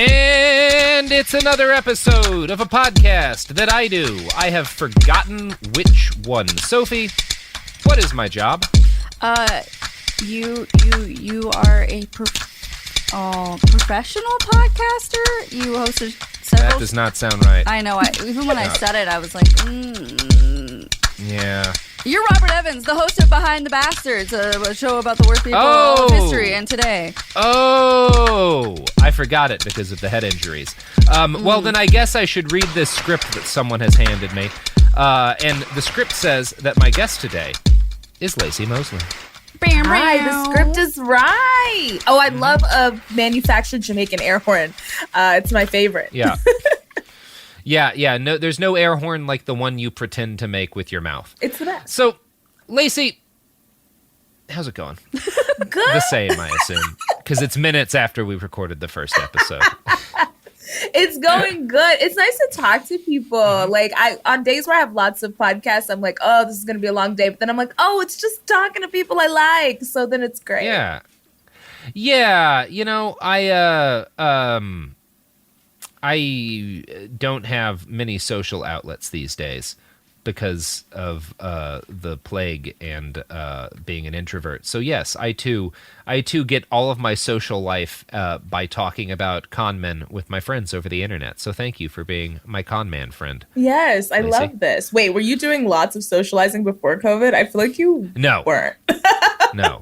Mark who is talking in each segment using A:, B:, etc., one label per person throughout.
A: And it's another episode of a podcast that I do. I have forgotten which one. Sophie, what is my job?
B: You are a professional podcaster? You hosted several...
A: That does not sound right.
B: I know. Even when I said it, I was like,
A: Yeah.
B: You're Robert Evans, the host of Behind the Bastards, a show about the worst people of history and today.
A: Oh, I forgot it because of the head injuries. Well, then I guess I should read this script that someone has handed me. And the script says that my guest today is Laci Mosley.
C: Hi, the script is right. Oh, I love a manufactured Jamaican air horn. It's my favorite.
A: Yeah. Yeah. No, there's no air horn like the one you pretend to make with your mouth.
C: It's the best.
A: So, Laci, how's it going?
C: Good.
A: The same, I assume, because it's minutes after we recorded the first episode.
C: It's going good. It's nice to talk to people. Like on days where I have lots of podcasts, I'm like, oh, this is going to be a long day. But then I'm like, oh, it's just talking to people I like. So then it's great.
A: Yeah. You know, I don't have many social outlets these days because of the plague and being an introvert. So yes, I too get all of my social life by talking about con men with my friends over the internet. So thank you for being my con man friend.
C: Yes, I love this. Wait, were you doing lots of socializing before COVID? I feel like you weren't.
A: No.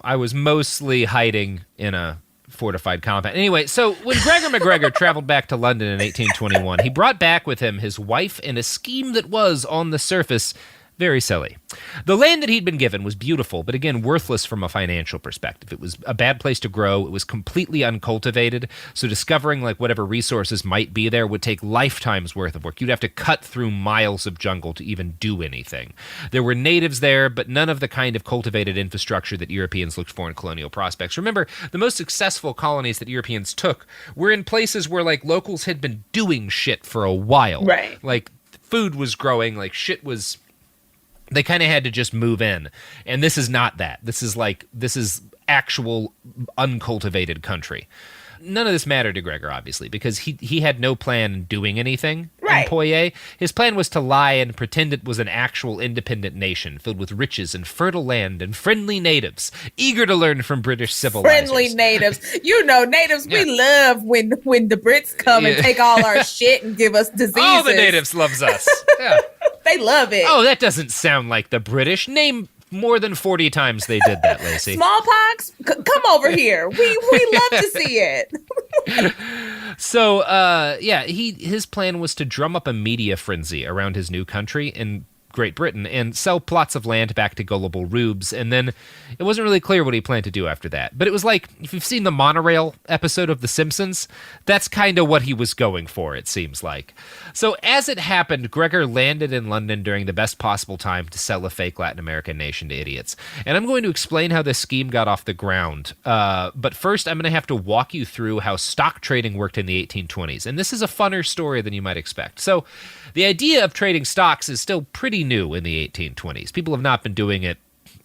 A: I was mostly hiding in a fortified compound. Anyway, so when Gregor MacGregor traveled back to London in 1821, he brought back with him his wife in a scheme that was, on the surface, very silly. The land that he'd been given was beautiful, but again, worthless from a financial perspective. It was a bad place to grow. It was completely uncultivated, so discovering like whatever resources might be there would take lifetimes worth of work. You'd have to cut through miles of jungle to even do anything. There were natives there, but none of the kind of cultivated infrastructure that Europeans looked for in colonial prospects. Remember, the most successful colonies that Europeans took were in places where like locals had been doing shit for a while.
C: Right.
A: Like food was growing, like shit was... They kind of had to just move in. And this is not that. This is actual uncultivated country. None of this mattered to Gregor, obviously, because he had no plan in doing anything in Poitiers. His plan was to lie and pretend it was an actual independent nation filled with riches and fertile land and friendly natives, eager to learn from British civilizers.
C: Friendly natives. You know, natives, we love when the Brits come and take all our shit and give us diseases.
A: All the natives loves us. Yeah.
C: They love it.
A: Oh, that doesn't sound like the British. Name more than 40 times they did that, Laci.
C: Smallpox? Come over here. We love to see it.
A: So, his plan was to drum up a media frenzy around his new country in Great Britain and sell plots of land back to gullible rubes, and then it wasn't really clear what he planned to do after that. But it was like, if you've seen the monorail episode of The Simpsons, that's kind of what he was going for, it seems like. So as it happened, Gregor landed in London during the best possible time to sell a fake Latin American nation to idiots. And I'm going to explain how this scheme got off the ground. But first, I'm going to have to walk you through how stock trading worked in the 1820s. And this is a funner story than you might expect. So the idea of trading stocks is still pretty new in the 1820s. People have not been doing it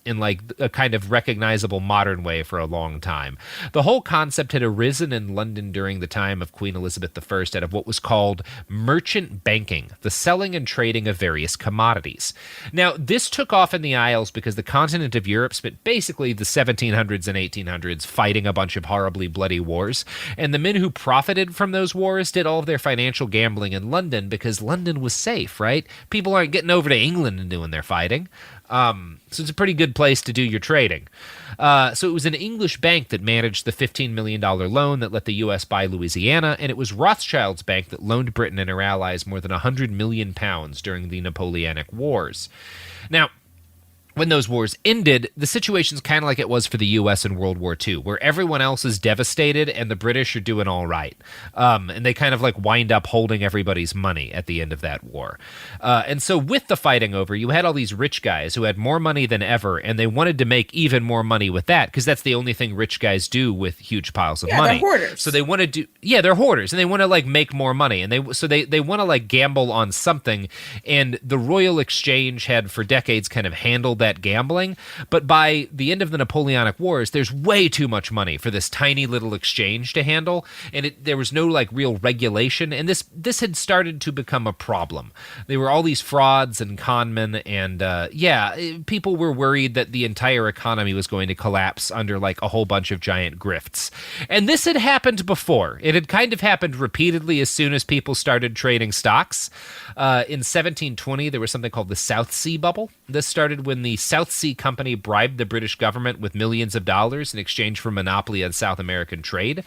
A: in like a kind of recognizable modern way for a long time. The whole concept had arisen in London during the time of Queen Elizabeth I out of what was called merchant banking, the selling and trading of various commodities. Now, this took off in the Isles because the continent of Europe spent basically the 1700s and 1800s fighting a bunch of horribly bloody wars, and the men who profited from those wars did all of their financial gambling in London because London was safe, right? People aren't getting over to England and doing their fighting. So it's a pretty good place to do your trading. So it was an English bank that managed the $15 million loan that let the U.S. buy Louisiana, and it was Rothschild's bank that loaned Britain and her allies more than £100 million during the Napoleonic Wars. Now, when those wars ended, the situation's kind of like it was for the U.S. in World War II, where everyone else is devastated and the British are doing all right. And they kind of like wind up holding everybody's money at the end of that war. And so with the fighting over, you had all these rich guys who had more money than ever, and they wanted to make even more money with that, because that's the only thing rich guys do with huge piles of money.
C: They're hoarders.
A: So they want to do, they're hoarders, and they want to like make more money, and they want to like gamble on something. And the Royal Exchange had for decades kind of handled that gambling. But by the end of the Napoleonic Wars, there's way too much money for this tiny little exchange to handle, and there was no like real regulation, and this had started to become a problem. There were all these frauds and conmen, and people were worried that the entire economy was going to collapse under like a whole bunch of giant grifts. And this had happened before. It had kind of happened repeatedly as soon as people started trading stocks. In 1720, there was something called the South Sea Bubble. This started when the South Sea Company bribed the British government with millions of dollars in exchange for monopoly on South American trade.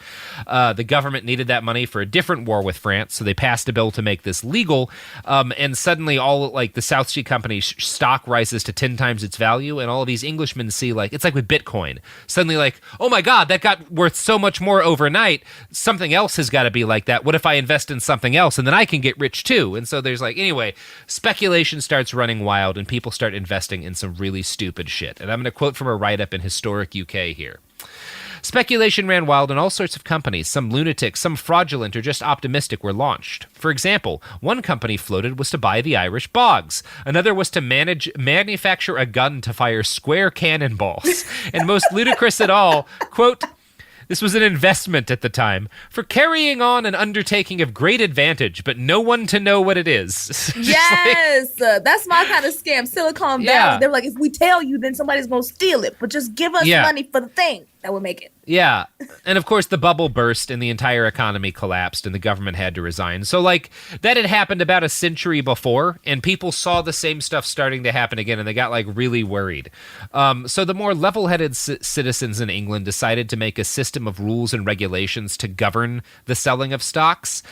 A: The government needed that money for a different war with France, so they passed a bill to make this legal. And suddenly, all like the South Sea Company's stock rises to 10 times its value, and all of these Englishmen see like it's like with Bitcoin. Suddenly, like, oh my God, that got worth so much more overnight. Something else has got to be like that. What if I invest in something else and then I can get rich too? And so there's like, anyway, speculation starts running wild and people start investing in some really stupid shit. And I'm going to quote from a write-up in Historic UK here. Speculation ran wild in all sorts of companies. Some lunatic, some fraudulent, or just optimistic were launched. For example, one company floated was to buy the Irish bogs. Another was to manufacture a gun to fire square cannonballs. And most ludicrous at all, quote, this was an investment at the time for carrying on an undertaking of great advantage, but no one to know what it is.
C: Yes, that's my kind of scam. Silicon Valley.
A: Yeah.
C: They're like, if we tell you, then somebody's going to steal it, but just give us money for the thing that will make it.
A: Yeah. And of course, the bubble burst and the entire economy collapsed and the government had to resign. So, like, that had happened about a century before, and people saw the same stuff starting to happen again, and they got, like, really worried. So the more level-headed citizens in England decided to make a system of rules and regulations to govern the selling of stocks,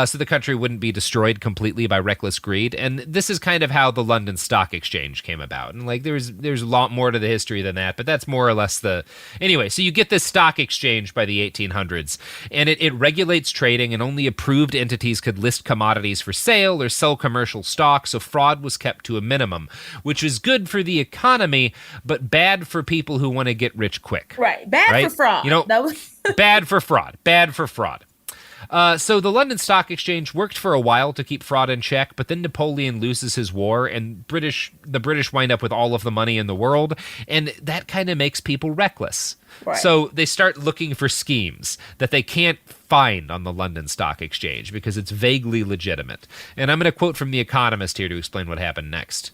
A: so the country wouldn't be destroyed completely by reckless greed. And this is kind of how the London Stock Exchange came about. And, like, there's a lot more to the history than that, but that's more or less the... Anyway, so you get this stock exchange by the 1800s, and it regulates trading, and only approved entities could list commodities for sale or sell commercial stock, so fraud was kept to a minimum, which is good for the economy, but bad for people who want to get rich quick.
C: Right. Bad for fraud.
A: You know,
C: that was-
A: bad for fraud. Bad for fraud. So the London Stock Exchange worked for a while to keep fraud in check, but then Napoleon loses his war, and the British wind up with all of the money in the world, and that kind of makes people reckless.
C: Right.
A: So they start looking for schemes that they can't find on the London Stock Exchange because it's vaguely legitimate. And I'm going to quote from The Economist here to explain what happened next.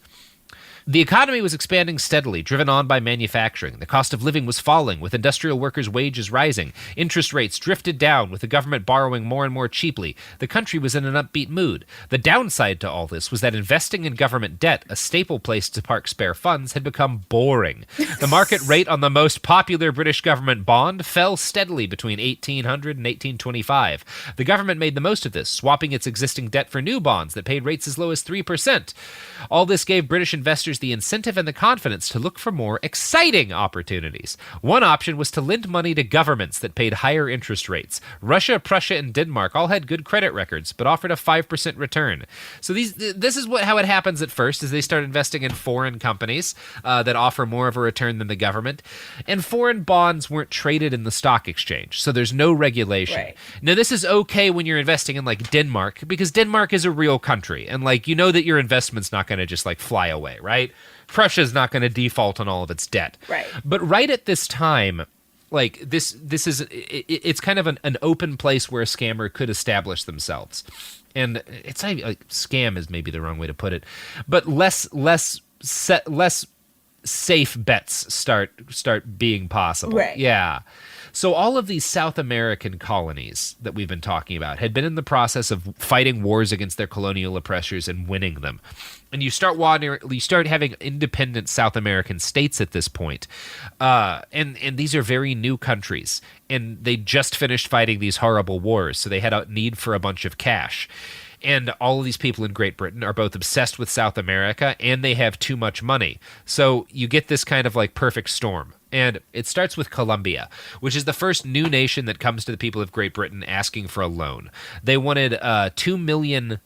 A: The economy was expanding steadily, driven on by manufacturing. The cost of living was falling, with industrial workers' wages rising. Interest rates drifted down, with the government borrowing more and more cheaply. The country was in an upbeat mood. The downside to all this was that investing in government debt, a staple place to park spare funds, had become boring. The market rate on the most popular British government bond fell steadily between 1800 and 1825. The government made the most of this, swapping its existing debt for new bonds that paid rates as low as 3%. All this gave British investors the incentive and the confidence to look for more exciting opportunities. One option was to lend money to governments that paid higher interest rates. Russia, Prussia, and Denmark all had good credit records, but offered a 5% return. So this is how it happens at first, is they start investing in foreign companies that offer more of a return than the government. And foreign bonds weren't traded in the stock exchange, so there's no regulation.
C: Right.
A: Now, this is okay when you're investing in, like, Denmark, because Denmark is a real country, and, like, you know that your investment's not going to just, like, fly away, right? Prussia's not going to default on all of its debt.
C: Right.
A: But right at this time, like, this is it's kind of an open place where a scammer could establish themselves. And it's not like scam is maybe the wrong way to put it, but less safe bets start being possible.
C: Right.
A: Yeah. So all of these South American colonies that we've been talking about had been in the process of fighting wars against their colonial oppressors and winning them. And you start having independent South American states at this point. And these are very new countries. And they just finished fighting these horrible wars, so they had a need for a bunch of cash. And all of these people in Great Britain are both obsessed with South America, and they have too much money. So you get this kind of like perfect storm. And it starts with Colombia, which is the first new nation that comes to the people of Great Britain asking for a loan. They wanted £2 million.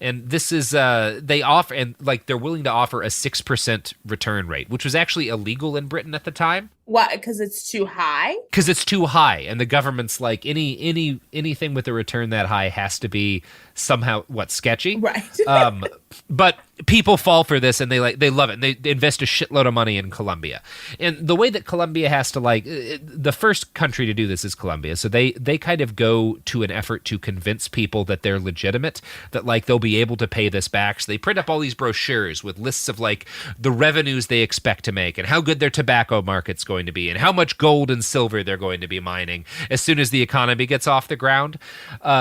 A: And this is they offer, and like they're willing to offer a 6% return rate, which was actually illegal in Britain at the time.
C: Why? Because it's too high?
A: Because it's too high, and the government's like anything with a return that high has to be somehow sketchy,
C: right?
A: But people fall for this, and they love it, and they invest a shitload of money in Colombia. And the way that Colombia has to the first country to do this is Colombia, so they kind of go to an effort to convince people that they're legitimate, that like they'll be able to pay this back. So they print up all these brochures with lists of like the revenues they expect to make and how good their tobacco market's going to be and how much gold and silver they're going to be mining as soon as the economy gets off the ground.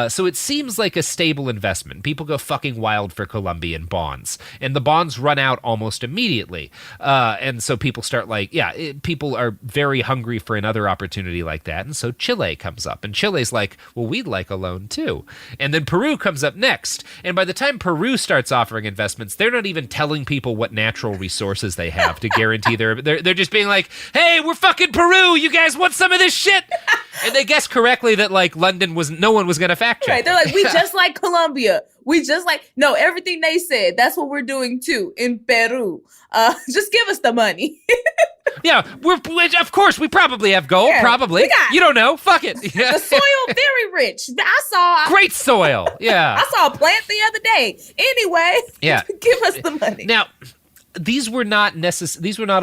A: So it seems like a stable investment. People go fucking wild for Colombian bonds, and the bonds run out almost immediately. And so people start people are very hungry for another opportunity like that. And so Chile comes up, and Chile's like, well, we'd like a loan too. And then Peru comes up next. And by the time Peru starts offering investments, they're not even telling people what natural resources they have to guarantee they're just being like, hey, we're fucking Peru. You guys want some of this shit? And they guessed correctly that like no one was going to fact check.
C: Right. They're like, we just like Colombia. No, everything they said, that's what we're doing too in Peru. Just give us the money.
A: Yeah, of course, we probably have gold, probably. You don't know. Fuck it. Yeah.
C: The soil, very rich. I saw.
A: Great soil. Yeah.
C: I saw a plant the other day. Anyway, give us the money.
A: Now, these were not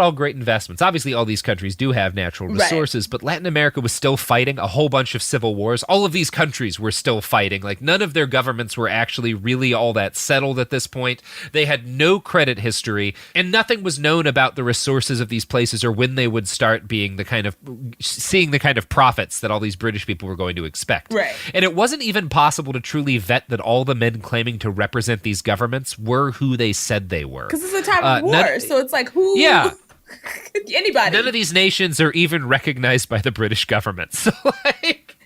A: all great investments. Obviously, all these countries do have natural resources, but Latin America was still fighting a whole bunch of civil wars. All of these countries were still fighting. Like, none of their governments were actually really all that settled at this point. They had no credit history, and nothing was known about the resources of these places or when they would start seeing the kind of profits that all these British people were going to expect.
C: Right.
A: And it wasn't even possible to truly vet that all the men claiming to represent these governments were who they said they were.
C: Because it's a time of war, so it's like, who?
A: Yeah.
C: Anybody.
A: None of these nations are even recognized by the British government. So,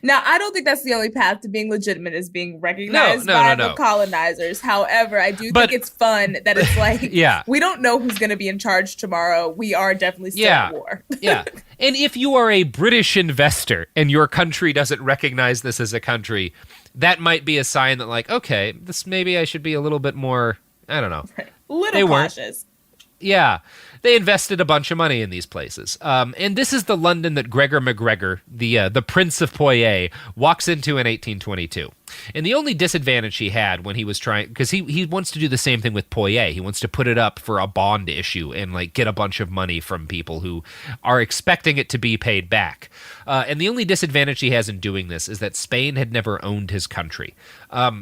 C: now, I don't think that's the only path to being legitimate, is being recognized by the colonizers. However, I do think it's fun that it's like, we don't know who's going to be in charge tomorrow. We are definitely still at war.
A: Yeah. And if you are a British investor and your country doesn't recognize this as a country, that might be a sign that like, okay, maybe I should be a little bit more, I don't know.
C: Right. Little cautious.
A: Yeah, they invested a bunch of money in these places. And this is the London that Gregor MacGregor, the Prince of Poitiers, walks into in 1822. And the only disadvantage he had when he was trying, because he wants to do the same thing with Poitiers. He wants to put it up for a bond issue and like get a bunch of money from people who are expecting it to be paid back. And the only disadvantage he has in doing this is that Spain had never owned his country.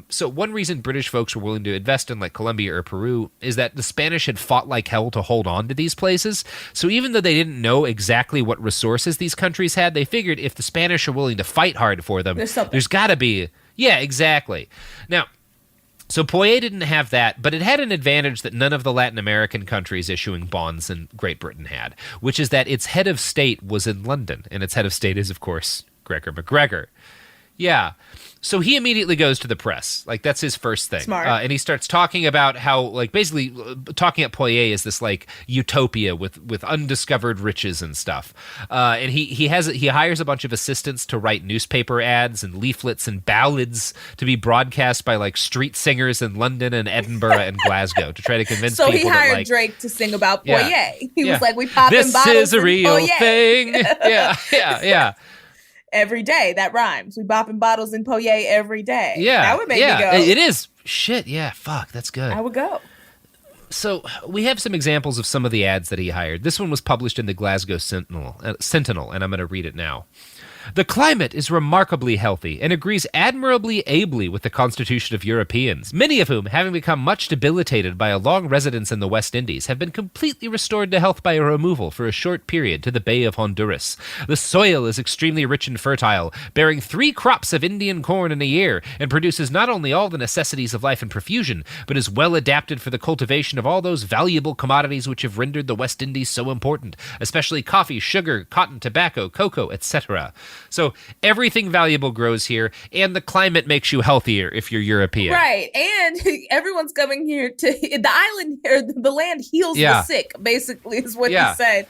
A: So one reason British folks were willing to invest in like Colombia or Peru is that the Spanish had fought like hell to hold on to these places. So even though they didn't know exactly what resources these countries had, they figured if the Spanish are willing to fight hard for them, there's got to be... Yeah, exactly. Now, so Poitiers didn't have that, but it had an advantage that none of the Latin American countries issuing bonds in Great Britain had, which is that its head of state was in London, and its head of state is, of course, Gregor MacGregor. Yeah. So he immediately goes to the press. Like, that's his first thing.
C: Smart.
A: And he starts talking about how, like, basically talking at Poitiers is this, like, utopia with undiscovered riches and stuff. And he hires a bunch of assistants to write newspaper ads and leaflets and ballads to be broadcast by, like, street singers in London and Edinburgh and Glasgow to try to convince people that, like...
C: So he hired Drake to sing about Poitiers. He was like, we popping
A: this
C: bottles
A: is a real
C: Poitiers.
A: thing. Yeah.
C: Every day. That rhymes. We bopping bottles in Poitiers every day.
A: Yeah.
C: That would make me go.
A: It is. Shit, yeah. Fuck, that's good.
C: I would go.
A: So we have some examples of some of the ads that he hired. This one was published in the Glasgow Sentinel, and I'm going to read it now. The climate is remarkably healthy and agrees admirably ably with the constitution of Europeans, many of whom, having become much debilitated by a long residence in the West Indies, have been completely restored to health by a removal for a short period to the Bay of Honduras. The soil is extremely rich and fertile, bearing 3 crops of Indian corn in a year, and produces not only all the necessities of life in profusion, but is well adapted for the cultivation of all those valuable commodities which have rendered the West Indies so important, especially coffee, sugar, cotton, tobacco, cocoa, etc. So everything valuable grows here, and the climate makes you healthier if you're European.
C: Right, and everyone's coming here to the island here. The land heals the sick, basically, is what he said.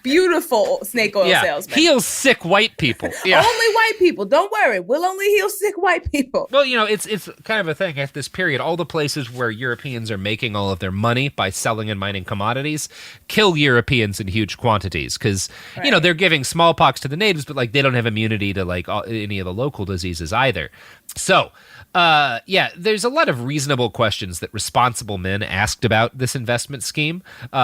C: beautiful snake oil salesman.
A: Heals sick white people. Yeah.
C: Only white people. Don't worry. We'll only heal sick white people.
A: Well, it's kind of a thing at this period. All the places where Europeans are making all of their money by selling and mining commodities kill Europeans in huge quantities because, they're giving smallpox to the natives, but like they don't have immunity to like any of the local diseases either. So, there's a lot of reasonable questions that responsible men asked about this investment scheme.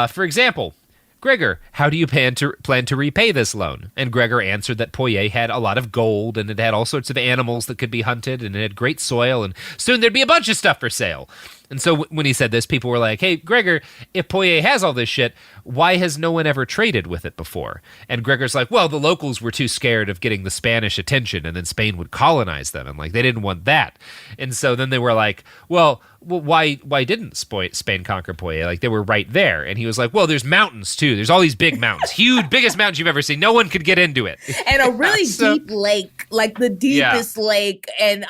A: For example, Gregor, how do you plan to repay this loan? And Gregor answered that Poyet had a lot of gold and it had all sorts of animals that could be hunted and it had great soil and soon there'd be a bunch of stuff for sale. And so when he said this, people were like, hey, Gregor, if Poyet has all this shit, why has no one ever traded with it before? And Gregor's like, well, the locals were too scared of getting the Spanish attention and then Spain would colonize them. And like, they didn't want that. And so then they were like, well, why didn't Spain conquer Poyet? Like, they were right there. And he was like, well, there's mountains too. There's all these big mountains, huge, biggest mountains you've ever seen. No one could get into it.
C: And a really deep lake, like the deepest lake, and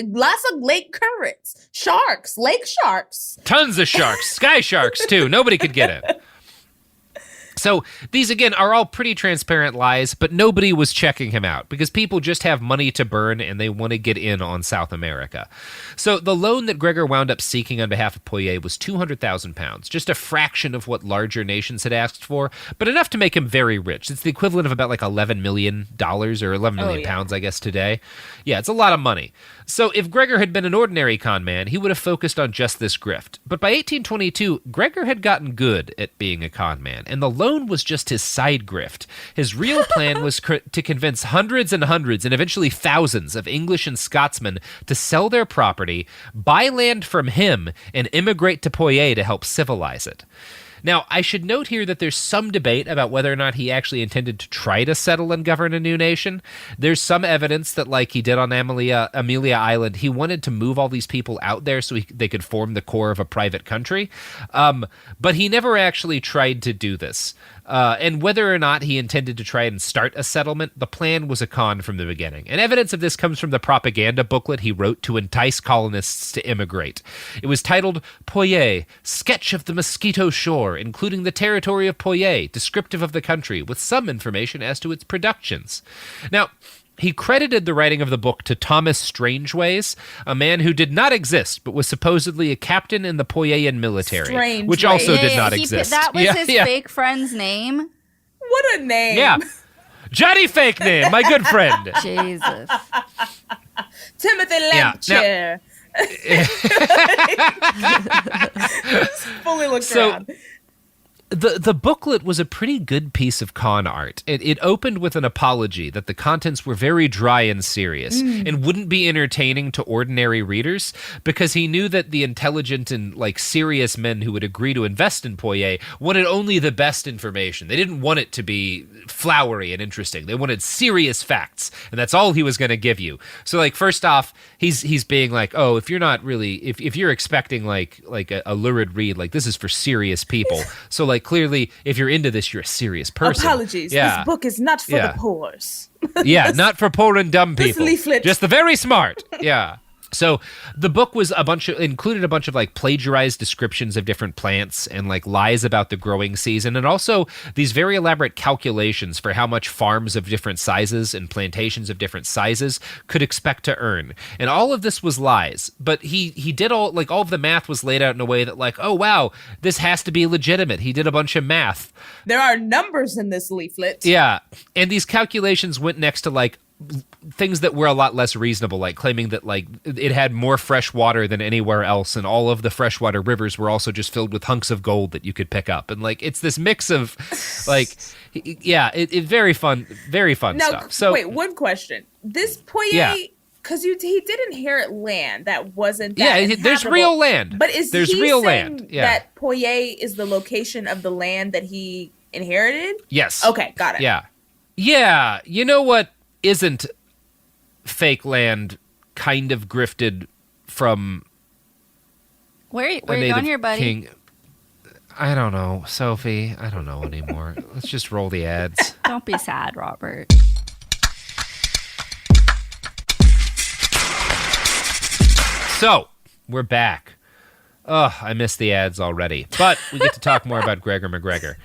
C: lots of lake currents, sharks, lake sharks.
A: Tons of sharks, sky sharks too. Nobody could get in. So these, again, are all pretty transparent lies, but nobody was checking him out because people just have money to burn and they want to get in on South America. So the loan that Gregor wound up seeking on behalf of Poyet was £200,000, just a fraction of what larger nations had asked for, but enough to make him very rich. It's the equivalent of about like $11 million or 11 million pounds, I guess, today. Yeah, it's a lot of money. So if Gregor had been an ordinary con man, he would have focused on just this grift. But by 1822, Gregor had gotten good at being a con man, and the loan was just his side grift. His real plan was to convince hundreds and hundreds and eventually thousands of English and Scotsmen to sell their property, buy land from him, and immigrate to Poyet to help civilize it. Now, I should note here that there's some debate about whether or not he actually intended to try to settle and govern a new nation. There's some evidence that, like he did on Amelia Island, he wanted to move all these people out there so they could form the core of a private country. But he never actually tried to do this. And whether or not he intended to try and start a settlement, the plan was a con from the beginning. And evidence of this comes from the propaganda booklet he wrote to entice colonists to immigrate. It was titled Poyet, Sketch of the Mosquito Shore, including the territory of Poyet, descriptive of the country, with some information as to its productions. Now, he credited the writing of the book to Thomas Strangeways, a man who did not exist, but was supposedly a captain in the Poyetan military, which also did not exist.
B: That was his fake friend's name?
C: What a name.
A: Yeah. Johnny Fake Name, my good friend.
B: Jesus.
C: Timothy Lampchair. Just fully looked around.
A: The booklet was a pretty good piece of con art. It opened with an apology that the contents were very dry and serious and wouldn't be entertaining to ordinary readers because he knew that the intelligent and serious men who would agree to invest in Poyet wanted only the best information. They didn't want it to be flowery and interesting. They wanted serious facts, and that's all he was going to give you. So first off, he's being like, oh, if you're not really if you're expecting like a lurid read, this is for serious people. So clearly, if you're into this, you're a serious person.
C: Apologies. This book is not for the poors.
A: Yeah, not for poor and dumb people.
C: This leaflet.
A: Just the very smart. Yeah. So the book was included a bunch of plagiarized descriptions of different plants and lies about the growing season, and also these very elaborate calculations for how much farms of different sizes and plantations of different sizes could expect to earn. And all of this was lies, but he did all of the math was laid out in a way that oh wow, this has to be legitimate. He did a bunch of math.
C: There are numbers in this leaflet.
A: Yeah, and these calculations went next to things that were a lot less reasonable, claiming that it had more fresh water than anywhere else, and all of the freshwater rivers were also just filled with hunks of gold that you could pick up, and it's this mix of very fun stuff. So
C: wait, one question: this Poyet, because he did inherit land that wasn't that
A: there's real land,
C: but there's
A: he real land
C: that Poyet is the location of the land that he inherited?
A: Yes.
C: Okay, got it.
A: Yeah. You know what isn't fake land kind of grifted from
B: where are you going here, buddy?
A: King? I don't know, Sophie. I don't know anymore. Let's just roll the ads.
B: Don't be sad, Robert.
A: So, we're back. Oh, I missed the ads already. But we get to talk more about Gregor MacGregor.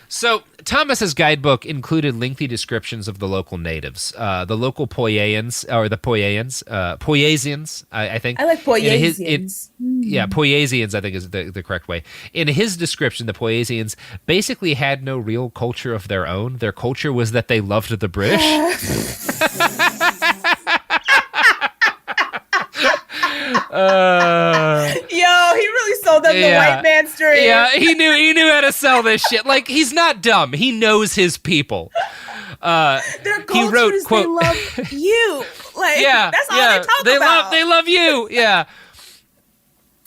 A: So Thomas's guidebook included lengthy descriptions of the local natives, the local Poyaians, or the Poyasians, I think.
C: I like Poyasians.
A: Yeah, Poyasians, I think is the correct way. In his description, the Poyasians basically had no real culture of their own. Their culture was that they loved the British.
C: Yo, he really sold them the white man's dream.
A: Yeah, he knew how to sell this shit. Like, he's not dumb. He knows his people.
C: Their culture
A: he wrote,
C: is
A: quote,
C: they love you. Like, that's all they talk about.
A: They love you. Yeah.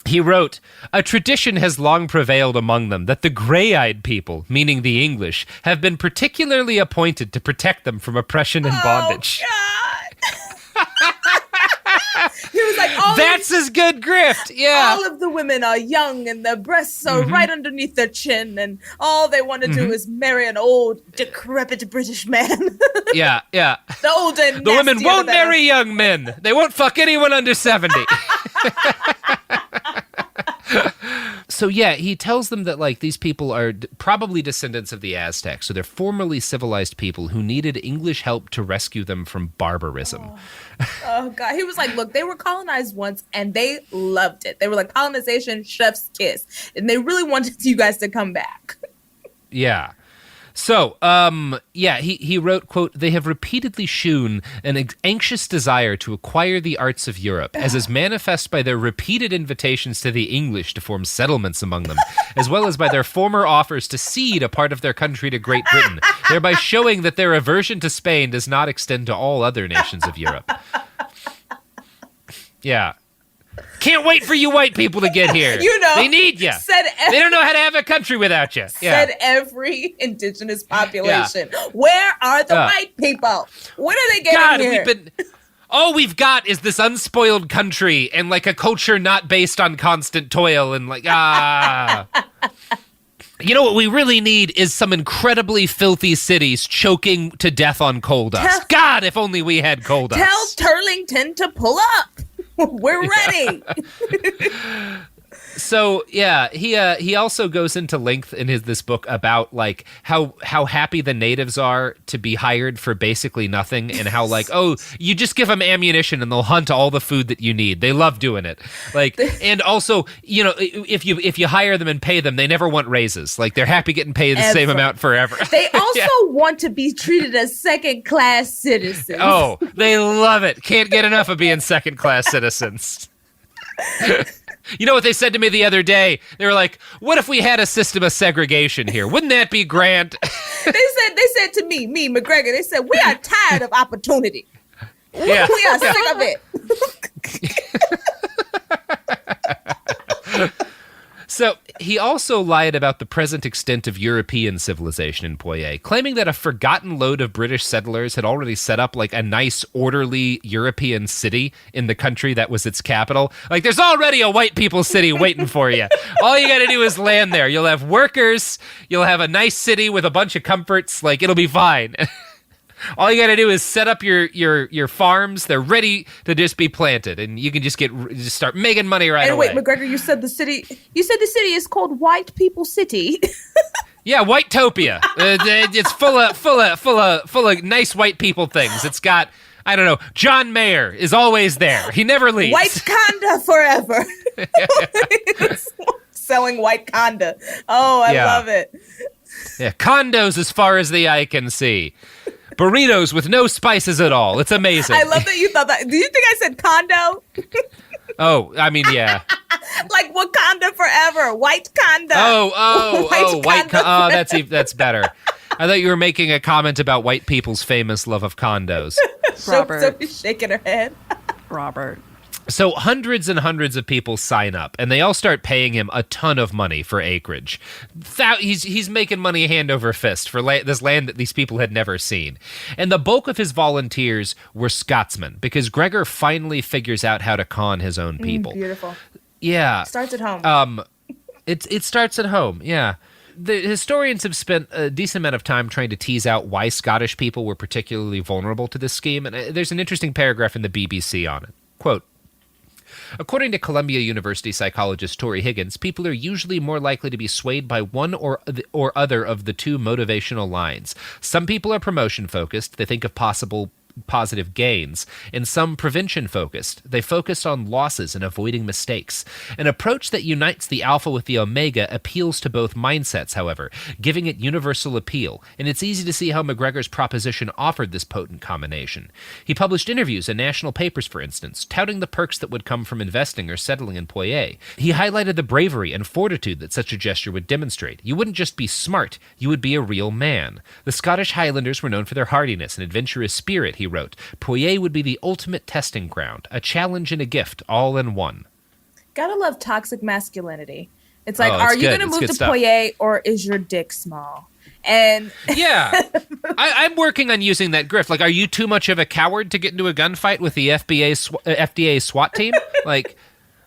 A: He wrote, "A tradition has long prevailed among them that the gray-eyed people, meaning the English, have been particularly appointed to protect them from oppression and bondage."
C: God. He was like,
A: that's his good grift. Yeah.
C: All of the women are young and their breasts are right underneath their chin, and all they want to do is marry an old, decrepit British man.
A: Yeah.
C: The older and
A: the women
C: nastier,
A: won't
C: the better.
A: marry young men. They won't fuck anyone under 70. So yeah, he tells them that like these people are probably descendants of the Aztecs, so they're formerly civilized people who needed English help to rescue them from barbarism.
C: Oh God, he was like, look, they were colonized once and they loved it. They were like colonization, chef's kiss, and they really wanted you guys to come back.
A: Yeah. So, he wrote, quote, "They have repeatedly shewn an anxious desire to acquire the arts of Europe, as is manifest by their repeated invitations to the English to form settlements among them, as well as by their former offers to cede a part of their country to Great Britain, thereby showing that their aversion to Spain does not extend to all other nations of Europe." Yeah. Can't wait for you white people to get here.
C: You know,
A: they need you. They don't know how to have a country without you. Yeah.
C: Said every indigenous population. Yeah. Where are the white people? When are they getting here?
A: All we've got is this unspoiled country and like a culture not based on constant toil and like You know what we really need is some incredibly filthy cities choking to death on coal dust. God, if only we had coal dust.
C: Tell Turlington to pull up. We're ready.
A: So yeah, he also goes into length in this book about like how happy the natives are to be hired for basically nothing, and how like, oh, you just give them ammunition and they'll hunt all the food that you need. They love doing it. Like, and also, you know, if you hire them and pay them, they never want raises. Like, they're happy getting paid the same amount forever.
C: They also want to be treated as second-class citizens.
A: Oh, they love it. Can't get enough of being second-class citizens. You know what they said to me the other day? They were like, "What if we had a system of segregation here? Wouldn't that be grand?"
C: They said to me, MacGregor, they said, "We are tired of opportunity.
A: Yeah.
C: We are sick of it."
A: So he also lied about the present extent of European civilization in Poyais, claiming that a forgotten load of British settlers had already set up like a nice, orderly European city in the country that was its capital. Like, there's already a white people city waiting for you. All you got to do is land there. You'll have workers. You'll have a nice city with a bunch of comforts. Like, it'll be fine. All you got to do is set up your farms. They're ready to just be planted, and you can just start making money right away.
C: And wait, MacGregor, you said the city is called White People City.
A: Yeah, Whitetopia. It's full of nice white people things. It's got, I don't know, John Mayer is always there. He never leaves.
C: White Conda forever. Selling white Conda. Oh, I love it.
A: Yeah, condos as far as the eye can see. Burritos with no spices at all. It's amazing.
C: I love that you thought that. Do you think I said condo?
A: Oh, I mean, yeah.
C: Like Wakanda forever. White Conda.
A: White Conda. That's better. I thought you were making a comment about white people's famous love of condos.
B: Robert.
C: Sophie's shaking her head.
B: Robert.
A: So hundreds and hundreds of people sign up, and they all start paying him a ton of money for acreage. He's making money hand over fist for this land that these people had never seen. And the bulk of his volunteers were Scotsmen, because Gregor finally figures out how to con his own people.
C: Beautiful.
A: Yeah.
C: Starts at home.
A: It starts at home, yeah. The historians have spent a decent amount of time trying to tease out why Scottish people were particularly vulnerable to this scheme, and there's an interesting paragraph in the BBC on it. Quote, According to Columbia University psychologist Tori Higgins, people are usually more likely to be swayed by one or other of the two motivational lines. Some people are promotion-focused. They think of possible positive gains, and some prevention-focused. They focus on losses and avoiding mistakes. An approach that unites the alpha with the omega appeals to both mindsets, however, giving it universal appeal, and it's easy to see how MacGregor's proposition offered this potent combination. He published interviews in national papers, for instance, touting the perks that would come from investing or settling in Poyer. He highlighted the bravery and fortitude that such a gesture would demonstrate. You wouldn't just be smart, you would be a real man. The Scottish Highlanders were known for their hardiness and adventurous spirit, he wrote. Poyer would be the ultimate testing ground, a challenge and a gift, all in one.
C: Gotta love toxic masculinity. It's like,
A: it's
C: are you
A: good.
C: going to
A: It's
C: move
A: good
C: to
A: stuff.
C: Poyer, or is your dick small? And
A: Yeah. I'm working on using that grift. Like, are you too much of a coward to get into a gunfight with the FDA SWAT team? Like,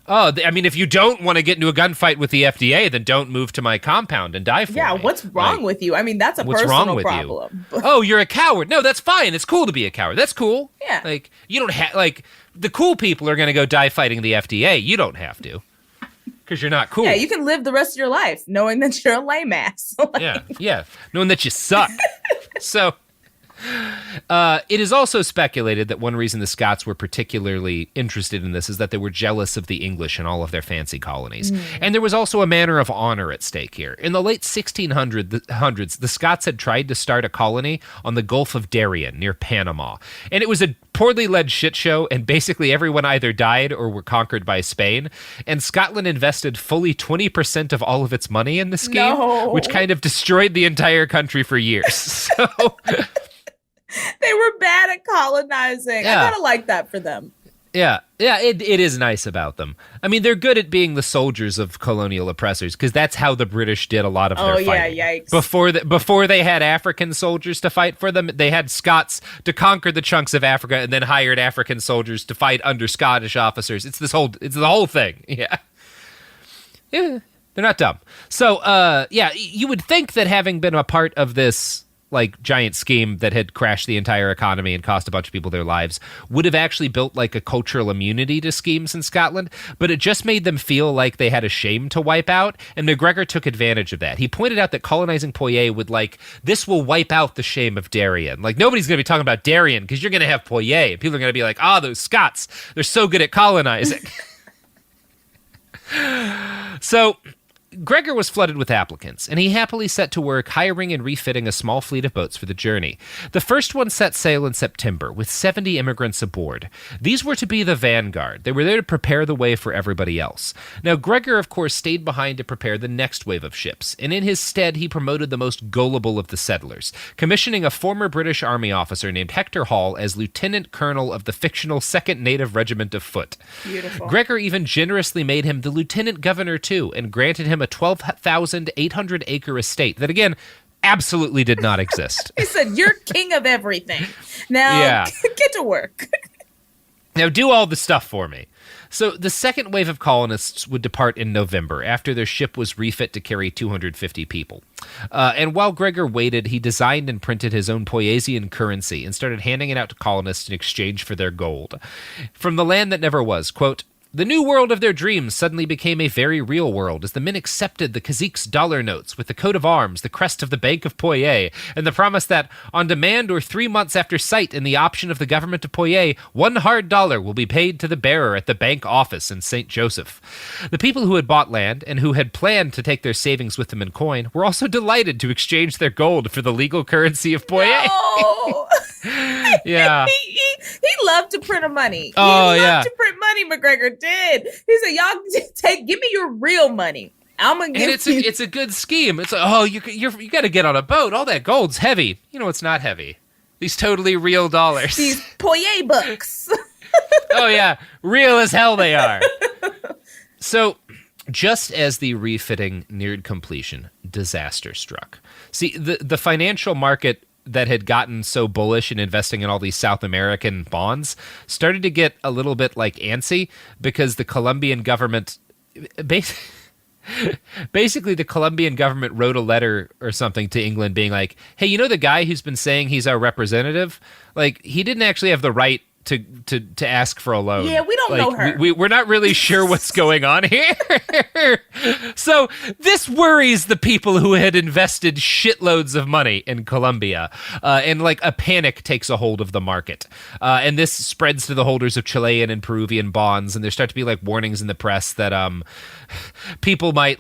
A: I mean, if you don't want to get into a gunfight with the FDA, then don't move to my compound and die for me.
C: yeah, what's wrong with you? I mean, that's a
A: What's
C: personal
A: wrong with
C: problem.
A: you? Oh, you're a coward. No, that's fine. It's cool to be a coward. That's cool.
C: Yeah.
A: Like, you don't have, like, the cool people are going to go die fighting the FDA. You don't have to. Because you're not cool.
C: Yeah, you can live the rest of your life knowing that you're a lame ass.
A: Yeah. Knowing that you suck. So, it is also speculated that one reason the Scots were particularly interested in this is that they were jealous of the English and all of their fancy colonies. And there was also a matter of honor at stake here. In the late 1600s, the Scots had tried to start a colony on the Gulf of Darien near Panama. And it was a poorly led shit show, and basically everyone either died or were conquered by Spain. And Scotland invested fully 20% of all of its money in the scheme, which kind of destroyed the entire country for years. So...
C: They were bad at colonizing.
A: Yeah.
C: I kind of like that for them.
A: Yeah, it is nice about them. I mean, they're good at being the soldiers of colonial oppressors, because that's how the British did a lot of their fighting.
C: Yikes.
A: Before they had African soldiers to fight for them, they had Scots to conquer the chunks of Africa, and then hired African soldiers to fight under Scottish officers. It's the whole thing. Yeah, they're not dumb. So, you would think that having been a part of this like giant scheme that had crashed the entire economy and cost a bunch of people their lives would have actually built like a cultural immunity to schemes in Scotland, but it just made them feel like they had a shame to wipe out, and MacGregor took advantage of that. He pointed out that colonizing Poyer would this will wipe out the shame of Darien. Like, nobody's going to be talking about Darien because you're going to have Poyer, and people are going to be like, those Scots, they're so good at colonizing. So... Gregor was flooded with applicants, and he happily set to work hiring and refitting a small fleet of boats for the journey. The first one set sail in September, with 70 immigrants aboard. These were to be the vanguard. They were there to prepare the way for everybody else. Now, Gregor, of course, stayed behind to prepare the next wave of ships, and in his stead, he promoted the most gullible of the settlers, commissioning a former British Army officer named Hector Hall as Lieutenant Colonel of the fictional 2nd Native Regiment of Foot.
C: Beautiful.
A: Gregor even generously made him the Lieutenant Governor, too, and granted him a 12,800-acre estate that, again, absolutely did not exist.
C: He said, "You're king of everything. Now, get to work."
A: Now do all the stuff for me. So the second wave of colonists would depart in November after their ship was refit to carry 250 people. And while Gregor waited, he designed and printed his own Poyasian currency and started handing it out to colonists in exchange for their gold. From the land that never was, quote, "The new world of their dreams suddenly became a very real world as the men accepted the cazique's dollar notes with the coat of arms, the crest of the Bank of Poyer, and the promise that, on demand or 3 months after sight and the option of the government of Poyer, $1 hard dollar will be paid to the bearer at the bank office in St. Joseph." The people who had bought land and who had planned to take their savings with them in coin were also delighted to exchange their gold for the legal currency of Poyer.
C: Oh.
A: Yeah.
C: He loved to print money.
A: Oh,
C: he
A: yeah.
C: loved to print money, MacGregor did. He said, "Y'all give me your real money. I'm going to give
A: And
C: you."
A: it's a good scheme. It's like, you got to get on a boat. All that gold's heavy. You know, it's not heavy. These totally real dollars.
C: These Poyer books.
A: Oh, yeah. Real as hell they are. So, just as the refitting neared completion, disaster struck. See, the financial market that had gotten so bullish in investing in all these South American bonds started to get a little bit like antsy because the Colombian government basically the Colombian government wrote a letter or something to England being like, "Hey, you know the guy who's been saying he's our representative? Like, he didn't actually have the right to ask for a loan.
C: Yeah, we don't know her.
A: We're not really sure what's going on here. So this worries the people who had invested shitloads of money in Colombia, and like a panic takes a hold of the market, and this spreads to the holders of Chilean and Peruvian bonds, and there start to be like warnings in the press that people might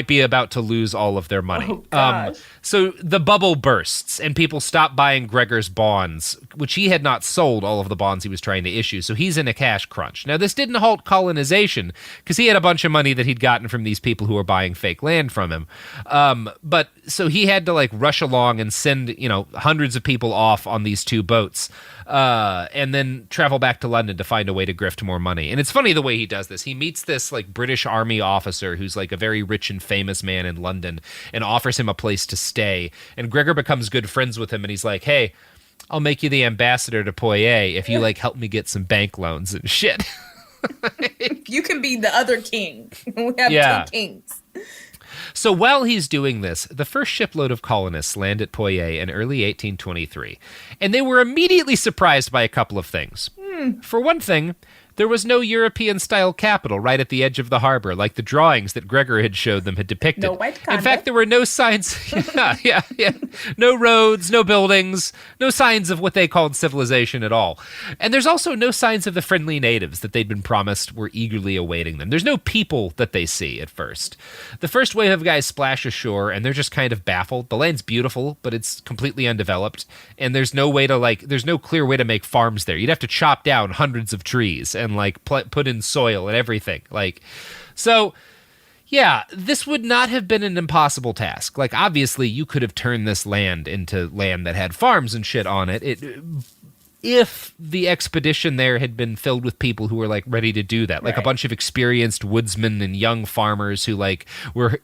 A: be about to lose all of their money.
C: Oh, gosh.
A: So the bubble bursts, and people stop buying Gregor's bonds, which he had not sold all of the bonds he was trying to issue. So he's in a cash crunch. Now, this didn't halt colonization, because he had a bunch of money that he'd gotten from these people who were buying fake land from him. But so he had to like rush along and send, hundreds of people off on these 2 boats, and then travel back to London to find a way to grift more money. And it's funny the way he does this. He meets this like British Army officer who's like a very rich and famous man in London, and offers him a place to stay. And Gregor becomes good friends with him, and he's like, hey, I'll make you the ambassador to Poitiers if you like help me get some bank loans and shit.
C: You can be the other king. We have 2 kings.
A: So while he's doing this, the first shipload of colonists land at Poitiers in early 1823, and they were immediately surprised by a couple of things. For one thing, there was no European-style capital right at the edge of the harbor, like the drawings that Gregor had showed them had depicted.
C: No white conduct.
A: In fact, there were no signs. Yeah. No roads, no buildings, no signs of what they called civilization at all. And there's also no signs of the friendly natives that they'd been promised were eagerly awaiting them. There's no people that they see at first. The first wave of guys splash ashore, and they're just kind of baffled. The land's beautiful, but it's completely undeveloped, and there's no clear way to make farms there. You'd have to chop down hundreds of trees and like put in soil and everything. So yeah, this would not have been an impossible task. Like, obviously you could have turned this land into land that had farms and shit on it. If the expedition there had been filled with people who were like ready to do that, like a bunch of experienced woodsmen and young farmers who like were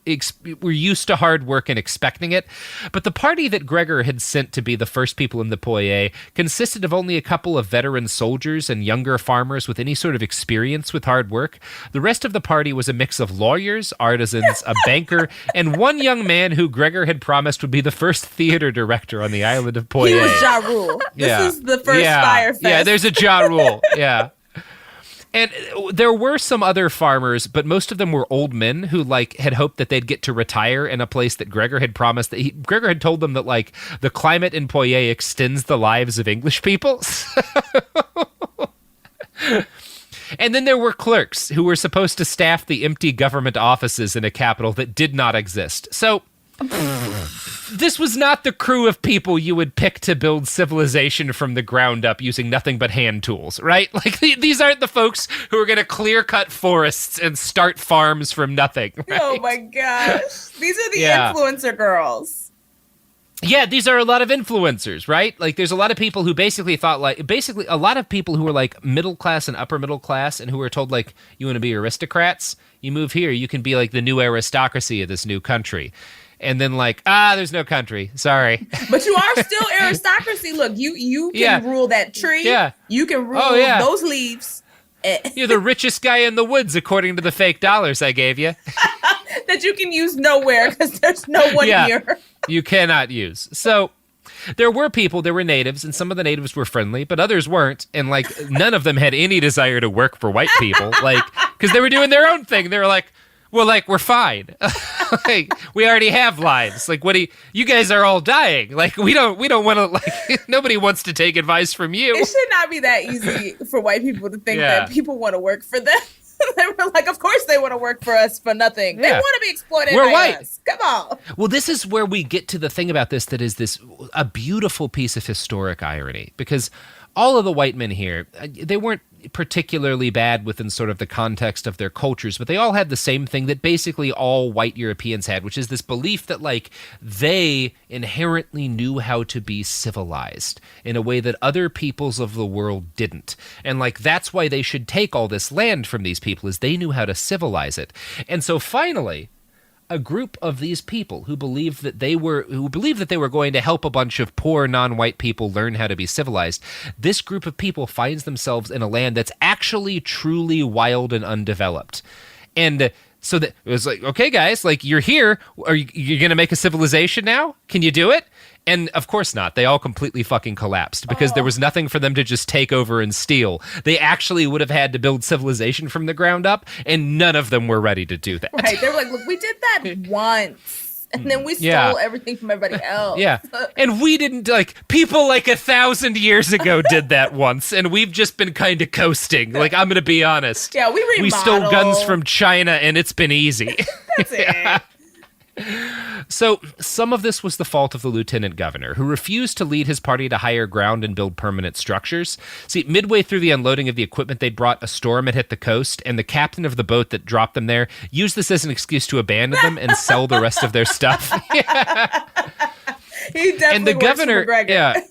A: used to hard work and expecting it. But the party that Gregor had sent to be the first people in the Poitiers consisted of only a couple of veteran soldiers and younger farmers with any sort of experience with hard work. The rest of the party was a mix of lawyers, artisans, a banker, and one young man who Gregor had promised would be the first theater director on the island of Poitiers.
C: He was Ja Rule. This is the first Fire Fest.
A: Yeah, there's a Ja Rule. Yeah. And there were some other farmers, but most of them were old men who like had hoped that they'd get to retire in a place that Gregor had promised that Gregor had told them that like the climate in Poitiers extends the lives of English people. And then there were clerks who were supposed to staff the empty government offices in a capital that did not exist. So this was not the crew of people you would pick to build civilization from the ground up using nothing but hand tools, right? Like, these aren't the folks who are going to clear-cut forests and start farms from nothing, right?
C: Oh, my gosh. These are the influencer girls.
A: Yeah, these are a lot of influencers, right? Like, there's a lot of people who basically a lot of people who are, like, middle class and upper middle class and who are told, like, you want to be aristocrats? You move here, you can be, like, the new aristocracy of this new country. And then like, there's no country. Sorry.
C: But you are still aristocracy. Look, you can rule that tree. Yeah. You can rule those leaves.
A: You're the richest guy in the woods, according to the fake dollars I gave you.
C: That you can use nowhere because there's no one here.
A: You cannot use. So there were natives, and some of the natives were friendly, but others weren't. And like, none of them had any desire to work for white people, like, because they were doing their own thing. They were like, well, like, we're fine. Like, we already have lives. Like, you guys are all dying. Like, we don't want to, like, nobody wants to take advice from you.
C: It should not be that easy for white people to think that people want to work for them. They were like, of course they want to work for us for nothing. They want to be exploited by us. Come on.
A: Well, this is where we get to the thing about this that is a beautiful piece of historic irony, because all of the white men here, they weren't particularly bad within sort of the context of their cultures, but they all had the same thing that basically all white Europeans had, which is this belief that like they inherently knew how to be civilized in a way that other peoples of the world didn't. And like that's why they should take all this land from these people, is they knew how to civilize it. And so finally, a group of these people who believed that they were going to help a bunch of poor non-white people learn how to be civilized. This group of people finds themselves in a land that's actually truly wild and undeveloped. And so that it was like, okay, guys, like you're here. Are you going to make a civilization now? Can you do it? And of course not. They all completely fucking collapsed because there was nothing for them to just take over and steal. They actually would have had to build civilization from the ground up, and none of them were ready to do that.
C: Right. They were like, look, we did that once, and then we stole everything from everybody else.
A: Yeah. And we didn't, like, people like 1,000 years ago did that once, and we've just been kind of coasting. Like, I'm going to be honest.
C: Yeah, we remodeled.
A: We stole guns from China, and it's been easy.
C: That's it.
A: So some of this was the fault of the lieutenant governor, who refused to lead his party to higher ground and build permanent structures. See, midway through the unloading of the equipment they'd brought, a storm had hit the coast, and the captain of the boat that dropped them there used this as an excuse to abandon them and sell the rest of their stuff.
C: He definitely
A: and the
C: works
A: governor,
C: for MacGregor.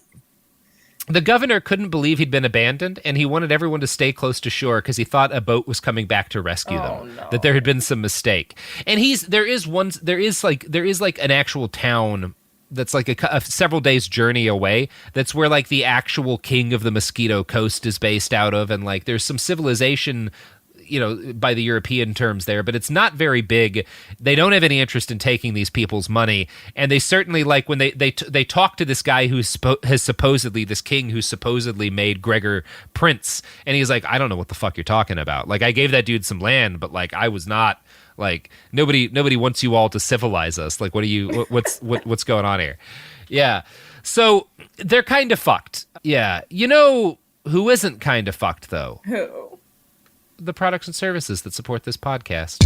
A: The governor couldn't believe he'd been abandoned, and he wanted everyone to stay close to shore because he thought a boat was coming back to rescue them.
C: No.
A: That there had been some mistake. And there is like an actual town that's like a several days journey away. That's where like the actual king of the Mosquito Coast is based out of, and like there's some civilization, you know, by the European terms there, but it's not very big. They don't have any interest in taking these people's money, and they certainly, like, when they talk to this guy this king who supposedly made Gregor prince, and he's like, I don't know what the fuck you're talking about. Like, I gave that dude some land, but like I was not, like, nobody wants you all to civilize us. Like, what's going on here? Yeah, so they're kind of fucked. Yeah, you know who isn't kind of fucked though?
C: Who?
A: The products and services that support this podcast.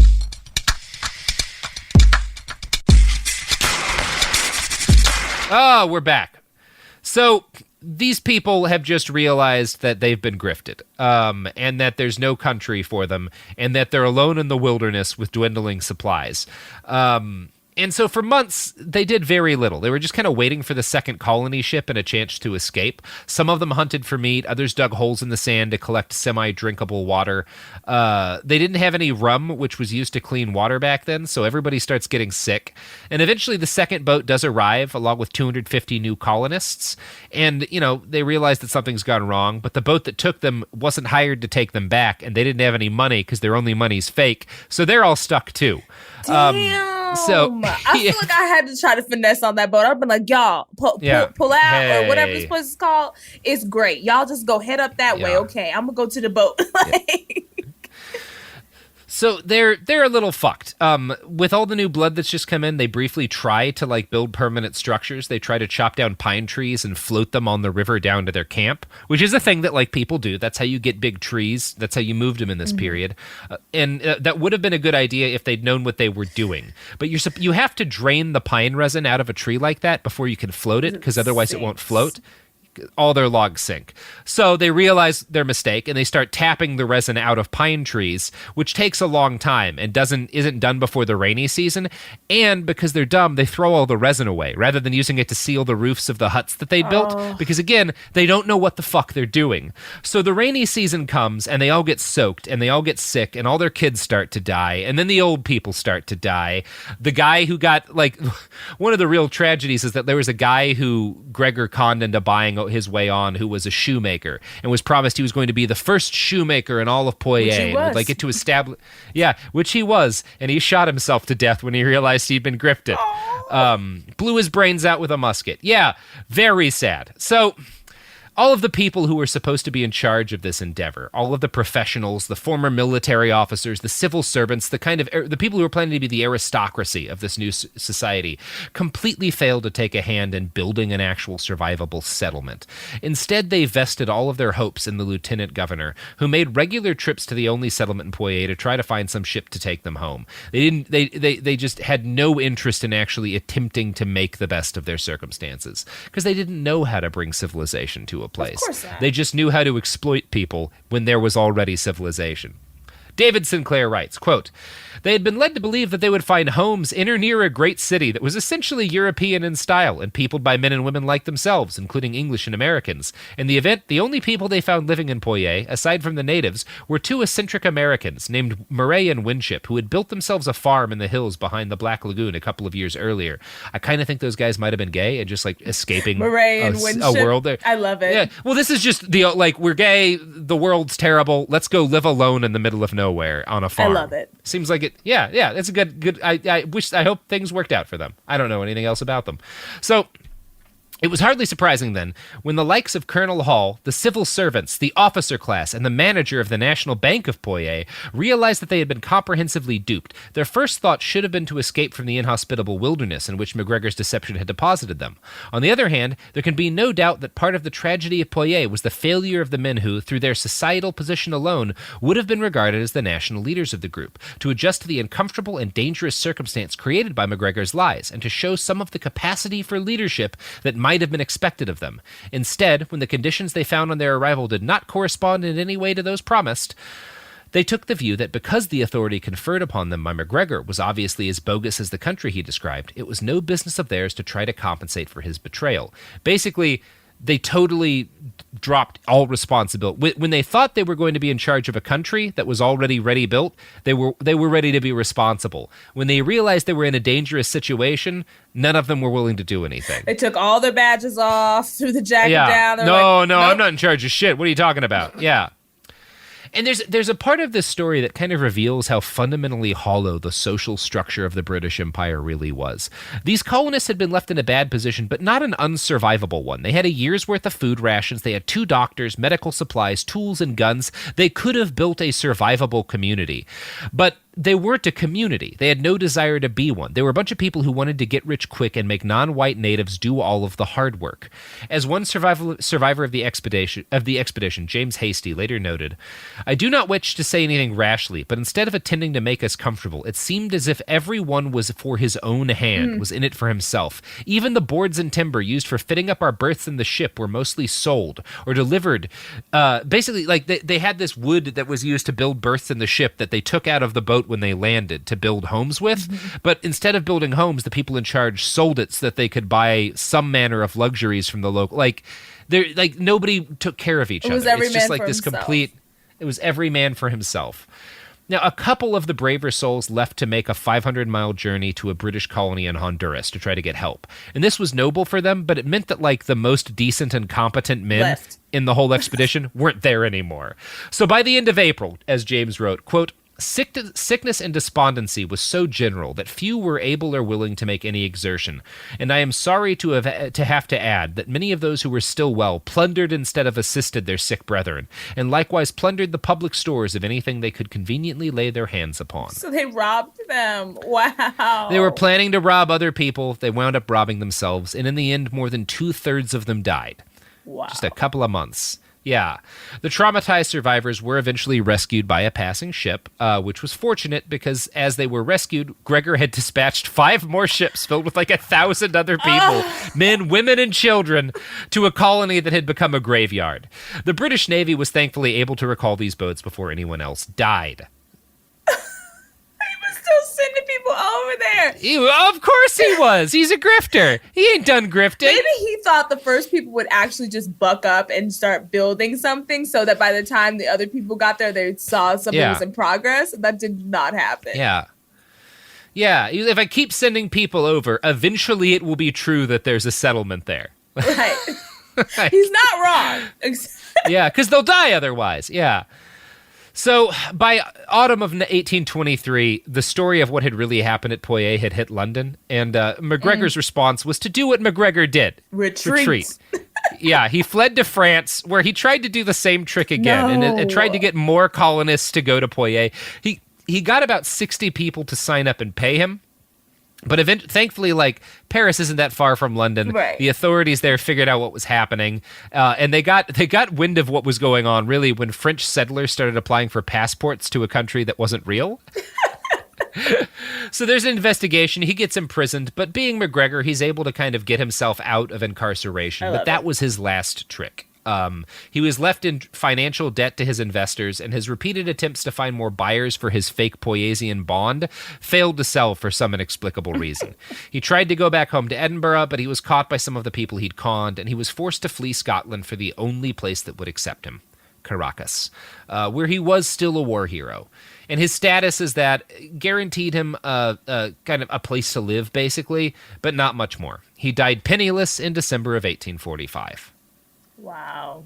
A: Oh, we're back. So these people have just realized that they've been grifted, and that there's no country for them, and that they're alone in the wilderness with dwindling supplies. And so for months, they did very little. They were just kind of waiting for the second colony ship and a chance to escape. Some of them hunted for meat. Others dug holes in the sand to collect semi-drinkable water. They didn't have any rum, which was used to clean water back then, so everybody starts getting sick. And eventually the second boat does arrive, along with 250 new colonists. And, you know, they realize that something's gone wrong, but the boat that took them wasn't hired to take them back, and they didn't have any money because their only money's fake, so they're all stuck too.
C: Damn. I feel like I had to try to finesse on that boat. I've been like, y'all, pull out, or whatever this place is called. It's great. Y'all just go head up that way. Okay, I'm gonna go to the boat.
A: So they're a little fucked. With all the new blood that's just come in, they briefly try to like build permanent structures. They try to chop down pine trees and float them on the river down to their camp, which is a thing that like people do. That's how you get big trees. That's how you moved them in this period. And that would have been a good idea if they'd known what they were doing. But you have to drain the pine resin out of a tree like that before you can float it, because otherwise it won't float. All their logs sink. So they realize their mistake, and they start tapping the resin out of pine trees, which takes a long time and isn't done before the rainy season. And because they're dumb, they throw all the resin away rather than using it to seal the roofs of the huts that they built, because again, they don't know what the fuck they're doing. So the rainy season comes, and they all get soaked, and they all get sick, and all their kids start to die, and then the old people start to die. The guy who got, like, one of the real tragedies is that there was a guy who Gregor conned into buying his way on, who was a shoemaker and was promised he was going to be the first shoemaker in all of Poitiers, and would like get to establish, which he was, and he shot himself to death when he realized he'd been grifted. Blew his brains out with a musket. Yeah, very sad. So all of the people who were supposed to be in charge of this endeavor, all of the professionals, the former military officers, the civil servants, the people who were planning to be the aristocracy of this new society, completely failed to take a hand in building an actual survivable settlement. Instead, they vested all of their hopes in the lieutenant governor, who made regular trips to the only settlement in Poitiers to try to find some ship to take them home. They just had no interest in actually attempting to make the best of their circumstances, because they didn't know how to bring civilization to a place.
C: Of course not.
A: They just knew how to exploit people when there was already civilization. David Sinclair writes, quote, "They had been led to believe that they would find homes in or near a great city that was essentially European in style and peopled by men and women like themselves, including English and Americans. In the event, the only people they found living in Poitiers, aside from the natives, were two eccentric Americans named Murray and Winship, who had built themselves a farm in the hills behind the Black Lagoon a couple of years earlier. I kind of think those guys might have been gay and just like escaping
C: Murray and Winship.
A: A world there.
C: I love it.
A: Yeah. Well, this is just we're gay, the world's terrible, let's go live alone in the middle of nowhere on a farm.
C: I love it.
A: Seems like it. Yeah, it's a good. I hope things worked out for them. I don't know anything else about them. So It was hardly surprising, then, when the likes of Colonel Hall, the civil servants, the officer class, and the manager of the National Bank of Poitiers realized that they had been comprehensively duped. Their first thought should have been to escape from the inhospitable wilderness in which MacGregor's deception had deposited them. On the other hand, there can be no doubt that part of the tragedy of Poitiers was the failure of the men who, through their societal position alone, would have been regarded as the national leaders of the group, to adjust to the uncomfortable and dangerous circumstance created by MacGregor's lies, and to show some of the capacity for leadership that might have been expected of them. Instead, when the conditions they found on their arrival did not correspond in any way to those promised, they took the view that because the authority conferred upon them by MacGregor was obviously as bogus as the country he described, it was no business of theirs to try to compensate for his betrayal. Basically, they totally dropped all responsibility. When they thought they were going to be in charge of a country that was already ready built, they were ready to be responsible. When they realized they were in a dangerous situation, none of them were willing to do anything.
C: They took all their badges off, threw the jacket down.
A: No, nope. I'm not in charge of shit. What are you talking about? Yeah. And there's a part of this story that kind of reveals how fundamentally hollow the social structure of the British Empire really was. These colonists had been left in a bad position, but not an unsurvivable one. They had a year's worth of food rations, they had 2 doctors, medical supplies, tools, and guns. They could have built a survivable community. But they weren't a community. They had no desire to be one. They were a bunch of people who wanted to get rich quick and make non-white natives do all of the hard work. As one survivor of the expedition, James Hasty, later noted, "I do not wish to say anything rashly, but instead of attending to make us comfortable, it seemed as if every one was for his own hand, was in it for himself. Even the boards and timber used for fitting up our berths in the ship were mostly sold or delivered. Basically, like they had this wood that was used to build berths in the ship that they took out of the boat when they landed to build homes with, but instead of building homes, the people in charge sold it so that they could buy some manner of luxuries from the local. Nobody took care of each other. It's just like this complete. It was every man for himself. Now, a couple of the braver souls left to make a 500-mile journey to a British colony in Honduras to try to get help. And this was noble for them, but it meant that, the most decent and competent men in the whole expedition weren't there anymore. So by the end of April, as James wrote, quote, "Sickness and despondency was so general that few were able or willing to make any exertion, and I am sorry to have to add that many of those who were still well plundered instead of assisted their sick brethren, and likewise plundered the public stores of anything they could conveniently lay their hands upon."
C: So they robbed them. Wow.
A: They were planning to rob other people. They wound up robbing themselves, and in the end, more than 2/3 of them died.
C: Wow.
A: Just a couple of months. Yeah. The traumatized survivors were eventually rescued by a passing ship, which was fortunate because as they were rescued, Gregor had dispatched 5 more ships filled with 1,000 other people, men, women, and children, to a colony that had become a graveyard. The British Navy was thankfully able to recall these boats before anyone else died.
C: Still sending people over there.
A: Of course he was. He's a grifter. He ain't done grifting.
C: Maybe he thought the first people would actually just buck up and start building something so that by the time the other people got there, they saw something was in progress. That did not happen.
A: Yeah. Yeah. If I keep sending people over, eventually it will be true that there's a settlement there.
C: Right. He's not wrong.
A: Yeah, because they'll die otherwise. Yeah. So by autumn of 1823, the story of what had really happened at Poitiers had hit London, and MacGregor's response was to do what MacGregor did.
C: Retreat.
A: Yeah, he fled to France, where he tried to do the same trick again, and tried to get more colonists to go to Poitiers. He got about 60 people to sign up and pay him. But thankfully, Paris isn't that far from London.
C: Right.
A: The authorities there figured out what was happening, and they got wind of what was going on, really, when French settlers started applying for passports to a country that wasn't real. So there's an investigation. He gets imprisoned, but being MacGregor, he's able to kind of get himself out of incarceration. But that was his last trick. He was left in financial debt to his investors, and his repeated attempts to find more buyers for his fake Poiesian bond failed to sell for some inexplicable reason. He tried to go back home to Edinburgh, but he was caught by some of the people he'd conned, and he was forced to flee Scotland for the only place that would accept him, Caracas, where he was still a war hero. And his status is that guaranteed him kind of a place to live, basically, but not much more. He died penniless in December of 1845.
C: Wow.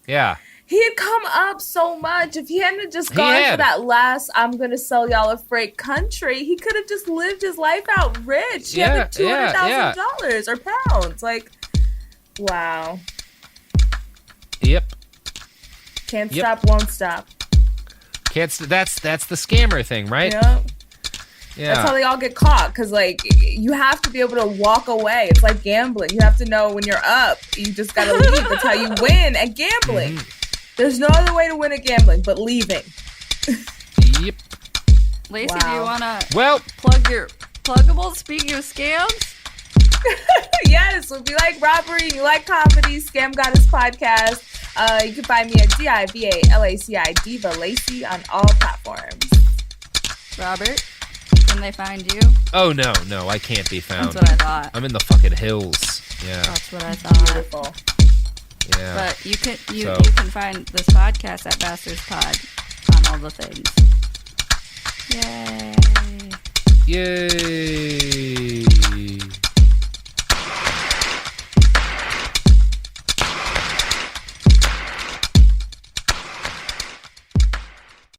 A: Yeah.
C: He had come up so much. If he hadn't just gone for that last, I'm going to sell y'all a freight country, he could have just lived his life out rich. He had $200,000 or pounds. Wow.
A: Yep.
C: Can't
A: Yep.
C: stop, won't stop.
A: That's the scammer thing, right?
C: Yeah.
A: Yeah.
C: That's how they all get caught, because, like, you have to be able to walk away. It's like gambling. You have to know when you're up. You just got to leave. That's how you win at gambling. There's no other way to win at gambling but leaving.
A: Yep.
B: Laci,
C: Wow.
B: do you want to
A: Well,
B: plug your pluggables? Speaking of scams,
C: Yes, if you like robbery, you like comedy, Scam Goddess Podcast. You can find me at DIVALACI, Diva Laci, on all platforms.
B: Robert, can they find you?
A: oh no, I can't be found.
B: That's what I thought.
A: I'm in the fucking hills. Yeah.
B: That's what I thought.
C: Beautiful.
A: Yeah.
B: But you can
A: So-
B: you can find this podcast at Bastards Pod on all the things. Yay!
A: Yay.